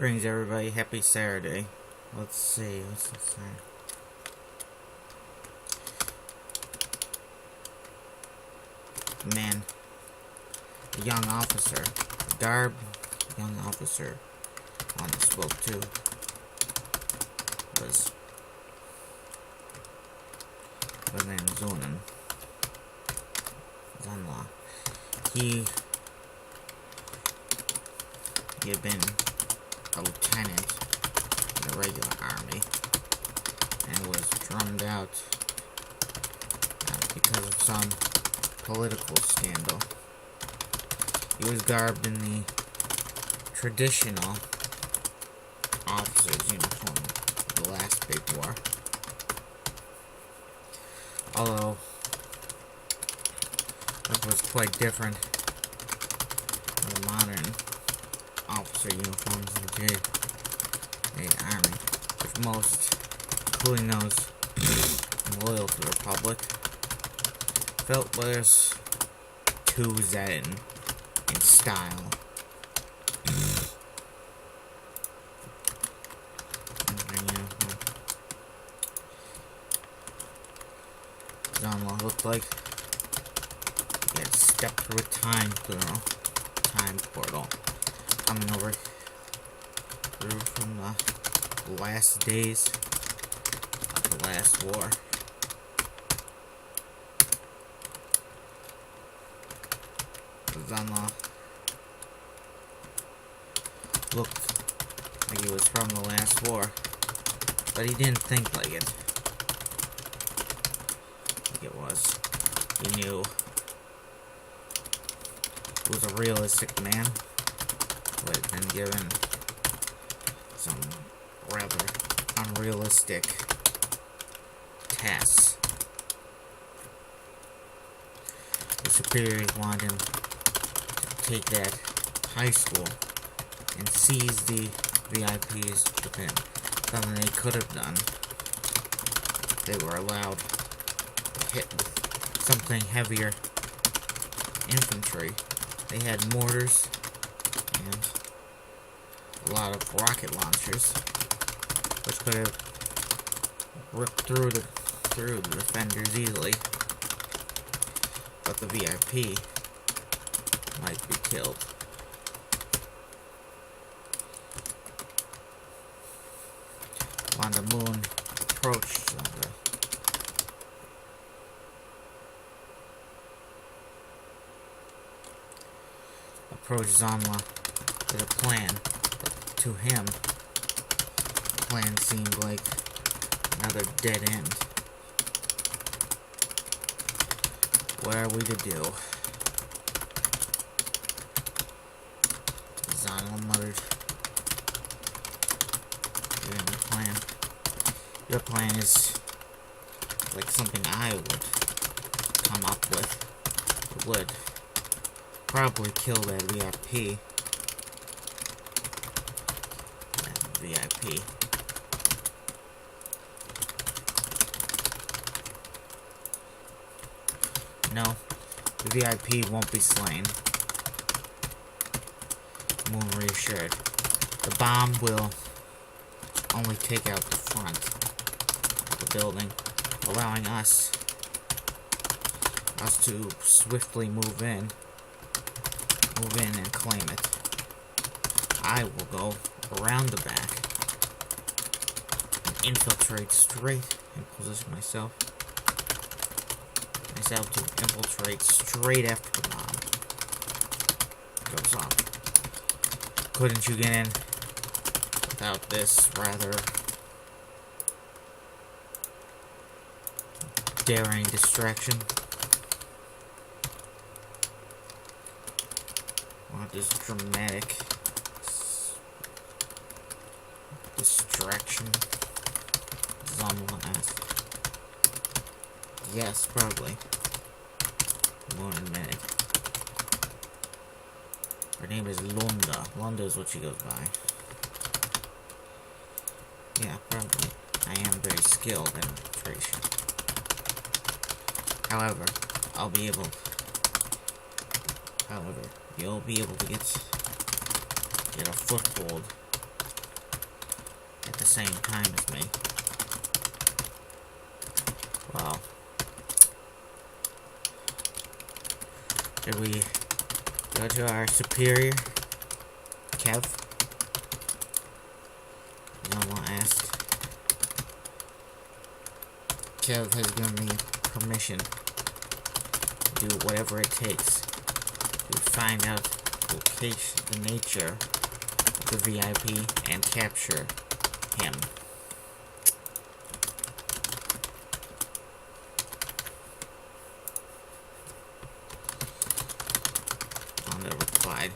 Greetings, everybody. Happy Saturday. Let's see. What's this say? Man, a young officer, garb, young officer, on the spoke too, was named Zunan. Zunla. He had been a lieutenant in the regular army and was drummed out because of some political scandal. He was garbed in the traditional officer's uniform of the last big war. Although it was quite different from the modern officer uniforms in the army, which most, including those loyal to the Republic, felt was too zen in style. Zunla looked like he had stepped through a time portal, coming over through from the last days of the last war. Wagner looked like he was from the last war, but he didn't think like it. Like it was. He knew he was a realistic man who had been given some rather unrealistic tasks. The superiors wanted him to take that high school and seize the VIPs within. Something they could have done. They were allowed to hit with something heavier infantry. They had mortars and a lot of rocket launchers, which could have ripped through the defenders easily. But the VIP might be killed. When the moon approached Zunla with a plan, but to him, the plan seemed like another dead end. What are we to do? Zunla muttered. The plan. Your plan is like something I would come up with. It would probably kill that VIP. No, the VIP won't be slain. Moon reassured. The bomb will only take out the front of the building, allowing us to swiftly move in and claim it. I will go around the back and infiltrate straight and position myself to infiltrate straight after the bomb goes off. Couldn't you get in without this rather daring distraction? Want this dramatic distraction? Zunla asked. Yes, probably. Moon admitted. Her name is Lunda. Lunda is what she goes by. Yeah, probably. I am very skilled in infiltration. However, you'll be able to get a foothold at the same time as me. Well, should we go to our superior, Kev? Someone asked. Kev has given me permission to do whatever it takes to find out the location, the nature of the VIP, and capture him. Wanda replied.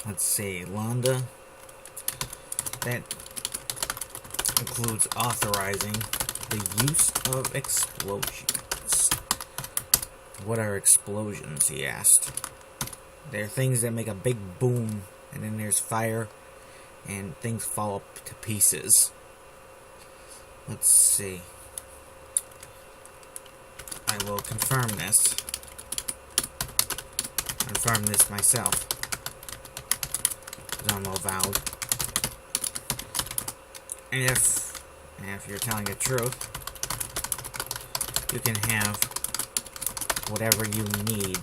Let's see, Wanda. That includes authorizing the use of explosions. What are explosions, he asked. They're things that make a big boom, and then there's fire, and things fall up to pieces. Let's see. I will confirm this. Confirm this myself. Zomo vowed. And if you're telling the truth, you can have whatever you need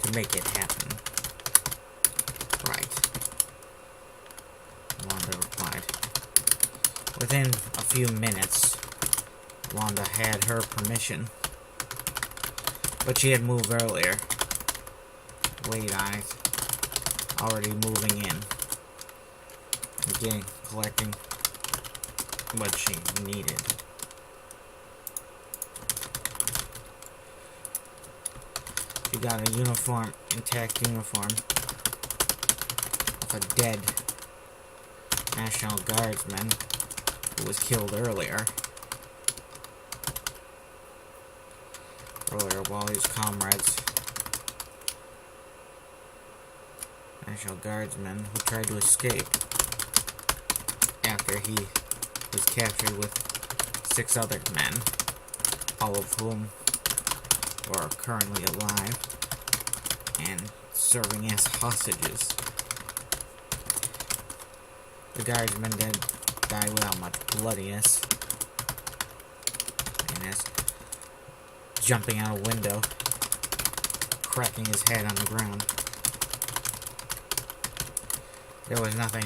to make it happen. Right. Wanda replied. Within a few minutes, Wanda had her permission, but she had moved earlier. Wait on it. Already moving in. Again, collecting what she needed. She got a uniform, intact uniform of a dead National Guardsman who was killed earlier while his comrades, National Guardsmen, who tried to escape after he was captured with 6 other men, all of whom are currently alive and serving as hostages. The guardsmen did die without much bloodiness, and as jumping out a window, cracking his head on the ground. There was nothing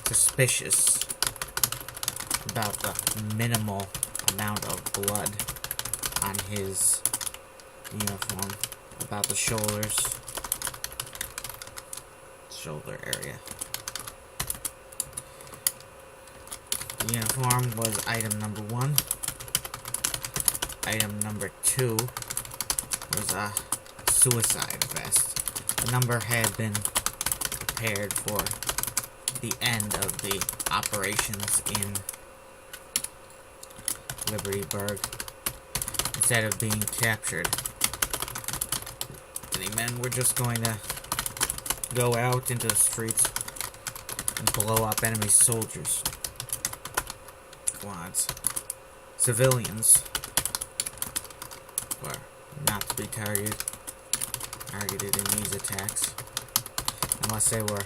suspicious about the minimal amount of blood on his uniform, about the shoulder area. The uniform was item number 1. Item number 2 was a suicide vest. The number had been prepared for the end of the operations in Libertyburg. Instead of being captured, the men were just going to go out into the streets and blow up enemy soldiers, squads. Civilians were not to be targeted in these attacks unless they were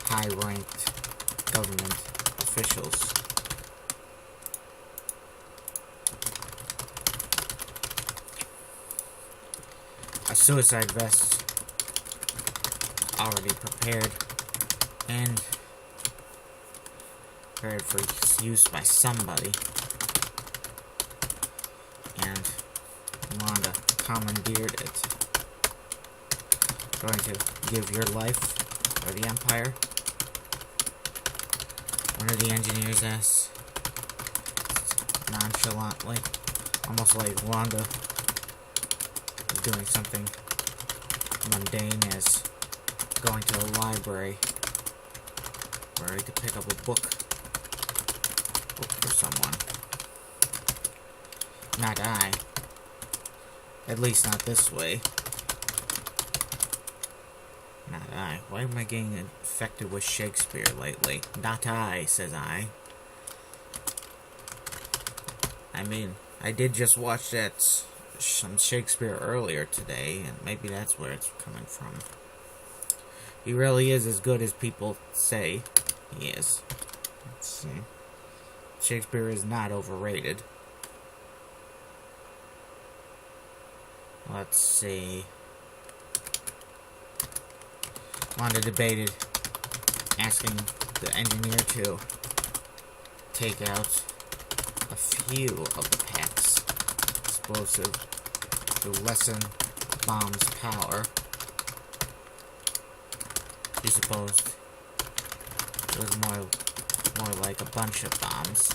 high-ranked government officials. A suicide vest already prepared and prepared for use by somebody, and Wanda commandeered it. Going to give your life for the Empire? One of the engineers asked nonchalantly, almost like Wanda was doing something mundane as going to a library to pick up a book for someone. Not I. At least not this way. Not I. Why am I getting infected with Shakespeare lately? Not I, says I. I mean, I did just watch some Shakespeare earlier today, and maybe that's where it's coming from. He really is as good as people say he is. Let's see. Shakespeare is not overrated. Let's see. Wanda debated asking the engineer to take out a few of the pack's explosive to lessen the bomb's power. He supposed it was more like a bunch of bombs.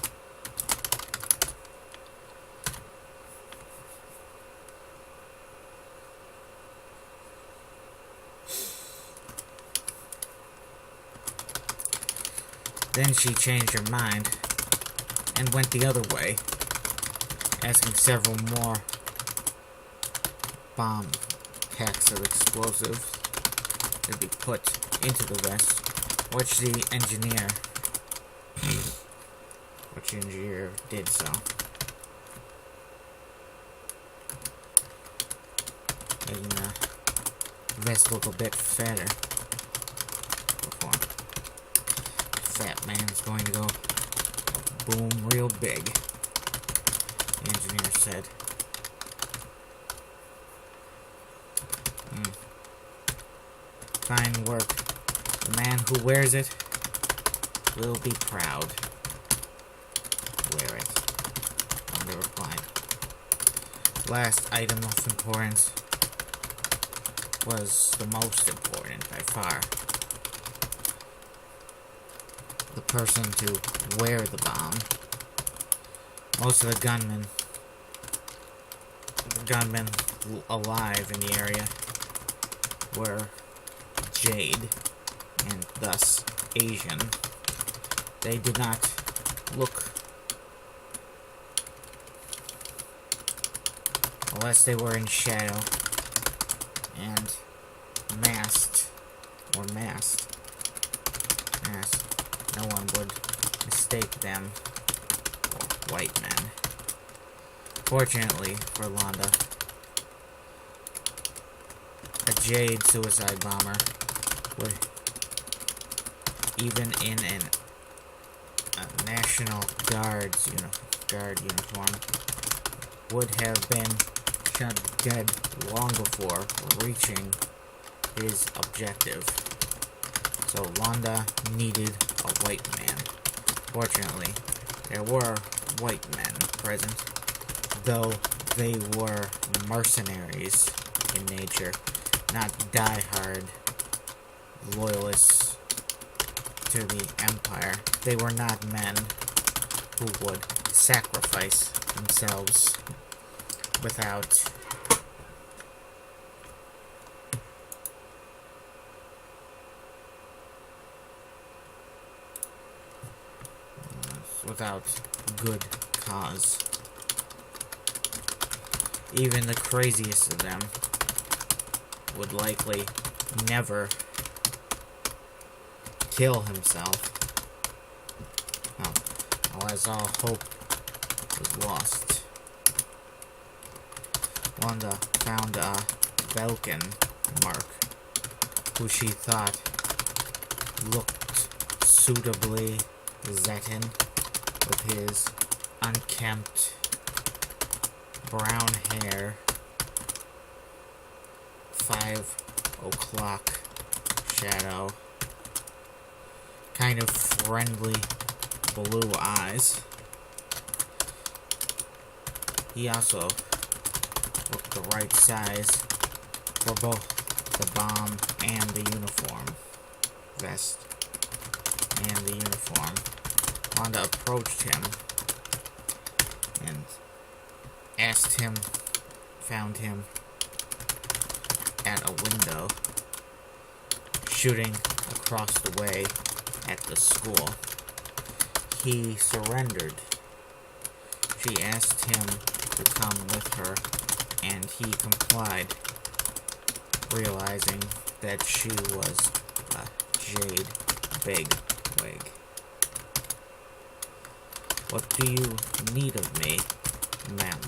Then she changed her mind and went the other way, asking several more bomb packs of explosives to be put into the vest, which the engineer did so. Making the vest look a bit fatter before fat man's going to go boom real big, the engineer said. Fine work. The man who wears it will be proud. Wear it, Wanda replied. The last item of importance was the most important by far. The person to wear the bomb. Most of the gunmen alive in the area were Jade, and thus Asian. They did not look, unless they were in shadow and masked. No one would mistake them for white men. Fortunately for Londa, a Jade suicide bomber would, even in a National Guard uniform, would have been shot dead long before reaching his objective. So Londa needed a white man. Fortunately, there were white men present, though they were mercenaries in nature, not die-hard loyalists to the Empire. They were not men who would sacrifice themselves without good cause. Even the craziest of them would likely never kill himself. As all hope was lost. Wanda found a Belkin mark, who she thought looked suitably Zetan, with his unkempt brown hair, 5 o'clock shadow, kind of friendly blue eyes. He also looked the right size for both the bomb and the uniform. Vest and the uniform. Wanda approached him and found him at a window, shooting across the way at the school. He surrendered. She asked him to come with her, and he complied, realizing that she was a jade bigwig. What do you need of me, ma'am?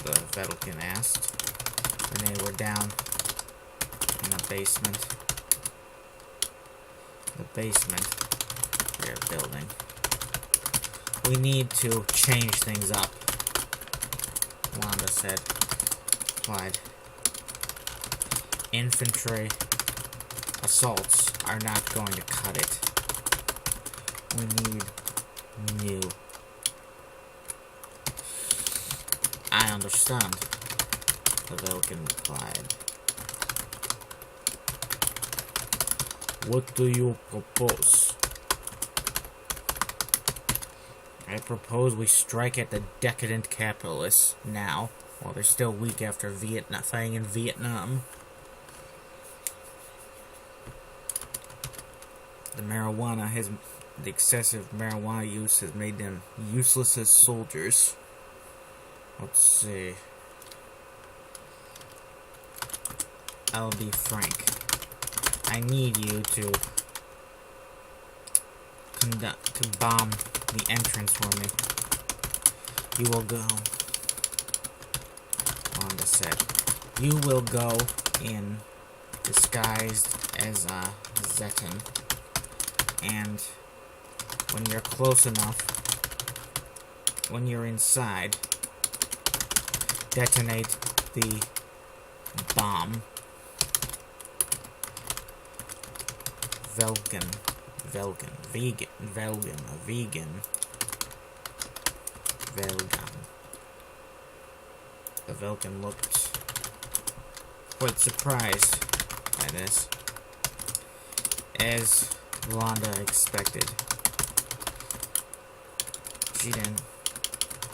The Vedalken asked when they were down in the basement. The basement of their building. We need to change things up, Wanda said. Replied. Infantry assaults are not going to cut it. We need new. I understand, the Vedalken replied. What do you propose? I propose we strike at the decadent capitalists now, while they're still weak after fighting in Vietnam. The excessive marijuana use has made them useless as soldiers. Let's see. I'll be frank. I need you to bomb the entrance for me. You will go, Wanda said. You will go in disguised as a Zetan, and when you're close enough, when you're inside, detonate the bomb. Velgan. The Velgan looked quite surprised by this, as Wanda expected. She didn't.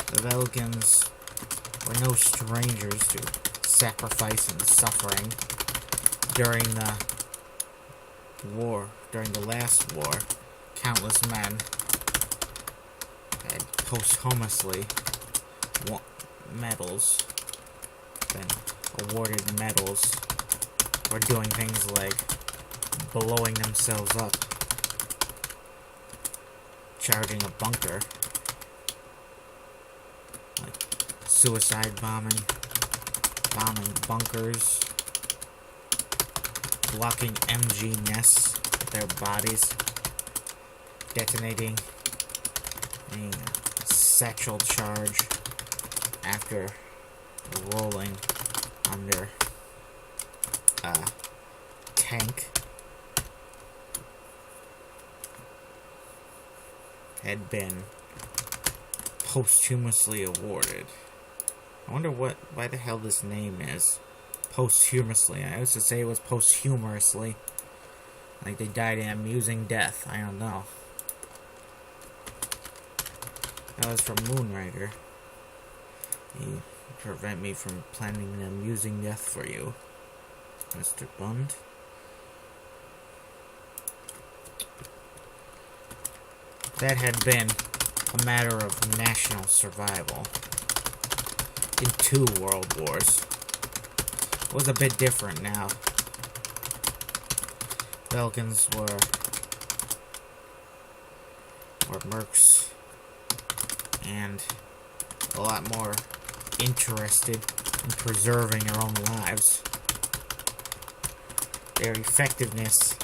The Velgans were no strangers to sacrifice and suffering. During the war, during the last war, countless men had posthumously won medals, been awarded medals for doing things like blowing themselves up, charging a bunker, like suicide bombing bunkers, blocking MG nests with their bodies, detonating a satchel charge after rolling under a tank, had been posthumously awarded. I wonder why the hell this name is posthumously. I used to say it was posthumously, like they died an amusing death. I don't know. That was from Moonraker. You prevent me from planning an amusing death for you, Mr. Bund. That had been a matter of national survival in 2 world wars. It was a bit different now. Velgans were mercs and a lot more interested in preserving their own lives. Their effectiveness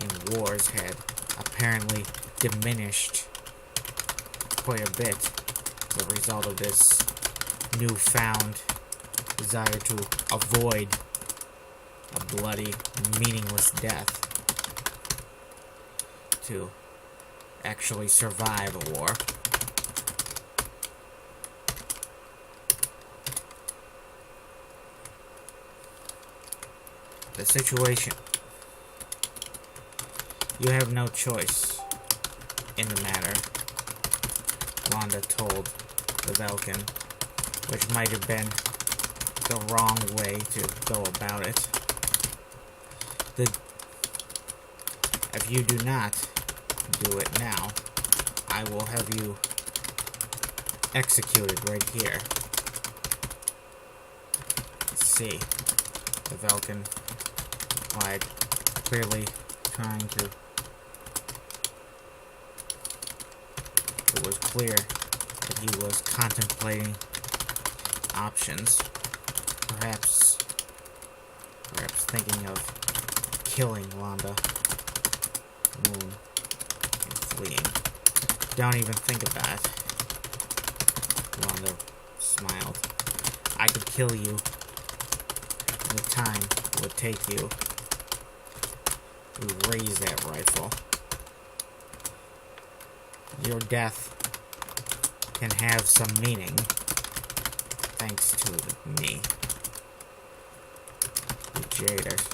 in wars had apparently diminished quite a bit as a result of this newfound desire to avoid a bloody, meaningless death, to actually survive a war. The situation. You have no choice in the matter, Wanda told the Velkin, which might have been the wrong way to go about it. If you do not do it now, I will have you executed right here. Let's see. The Falcon, like, clearly trying to... It was clear that he was contemplating options. Perhaps thinking of killing Wanda Moon and fleeing. Don't even think about it. Wanda smiled. I could kill you in the time it would take you to raise that rifle. Your death can have some meaning thanks to me. You jaders.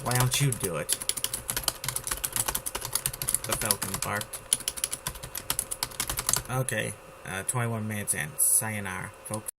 Why don't you do it? The Falcon barked. Okay, 21 minutes in. Sayonara, folks.